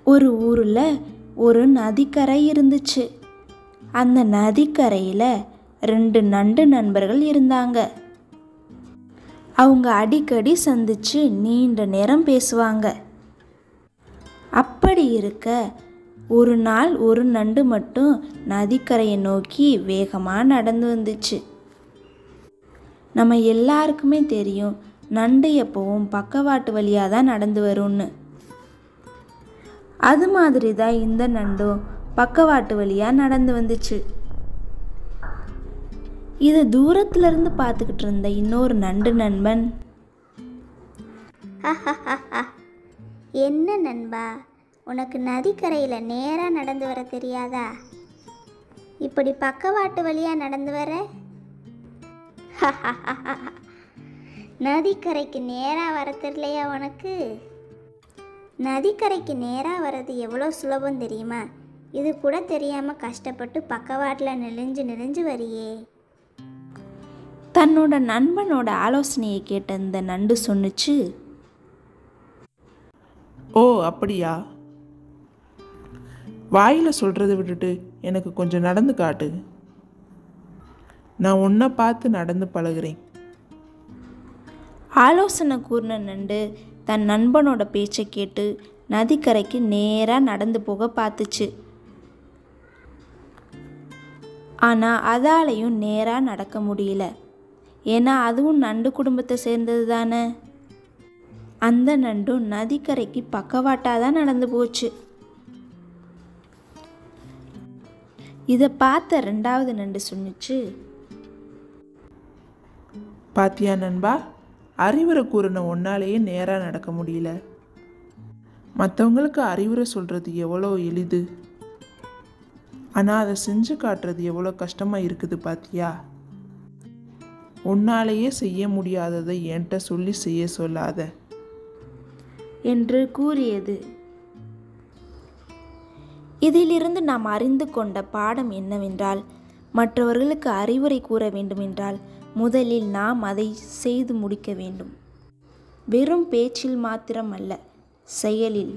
ஒரு ஊரில் ஒரு நதிக்கரை இருந்துச்சு. அந்த நதிக்கரையில் 2 நண்டு நண்பர்கள் இருந்தாங்க. அவங்க அடிக்கடி சந்திச்சு நீண்ட நேரம் பேசுவாங்க. அப்படி இருக்க ஒரு நாள் ஒரு நண்டு மட்டும் நதிக்கரையை நோக்கி வேகமாக நடந்து வந்துச்சு. நம்ம எல்லாருக்குமே தெரியும், நண்டு எப்பவும் பக்கவாட்டு வழியாக தான் நடந்து வரும்னு. அது மாதிரி தான் இந்த நண்டும் பக்கவாட்டு வழியாக நடந்து வந்துச்சு. இது தூரத்துலேருந்து பார்த்துக்கிட்டு இருந்த இன்னொரு நண்டு நண்பன், என்ன நண்பா, உனக்கு நதிக்கரையில் நேராக நடந்து வர தெரியாதா? இப்படி பக்கவாட்டு வழியாக நடந்து வர? நதிக்கரைக்கு நேராக வர தெரியலையா உனக்கு? நதிக்கரைக்கு நேராக வர்றது எவ்வளோ சுலபம் தெரியுமா? இது கூட தெரியாமல் கஷ்டப்பட்டு பக்கவாட்டில் நெளிஞ்சு வரியே. தன்னோட நண்பனோட ஆலோசனையை கேட்ட இந்த நண்டு சொன்னுச்சு, ஓ அப்படியா, வாயில் சொல்கிறத விட்டுட்டு எனக்கு கொஞ்சம் நடந்து காட்டு. நான் உன்னை பார்த்து நடந்து பழகுறேன். ஆலோசனை கூறின நண்டு தன் நண்பனோட பேச்சை கேட்டு நதிக்கரைக்கு நேராக நடந்து போக பார்த்துச்சு. ஆனால் அதாலையும் நேராக நடக்க முடியல. ஏன்னா அதுவும் நண்டு குடும்பத்தை சேர்ந்தது தானே. அந்த நண்டும் நதிக்கரைக்கு பக்கவாட்டாக தான் நடந்து போச்சு. இதை பார்த்த 2வது நண்டு சொன்னிச்சு, பாத்தியா நண்பா, அறிவுரை கூறின ஒன்னாலேயே நேராக நடக்க முடியல. மற்றவங்களுக்கு அறிவுரை சொல்கிறது எவ்வளோ எளிது, ஆனால் அதை செஞ்சு காட்டுறது எவ்வளோ கஷ்டமாக இருக்குது பாத்தியா. உன்னாலேயே செய்ய முடியாததை என்கிட்ட சொல்லி செய்ய சொல்லாத என்று கூறியது. இதிலிருந்து நாம் அறிந்து கொண்ட பாடம் என்னவென்றால், மற்றவர்களுக்கு அறிவுரை கூற வேண்டுமென்றால் முதலில் நாம் அதை செய்து முடிக்க வேண்டும். வெறும் பேச்சில் மாத்திரம் அல்ல, செயலில்.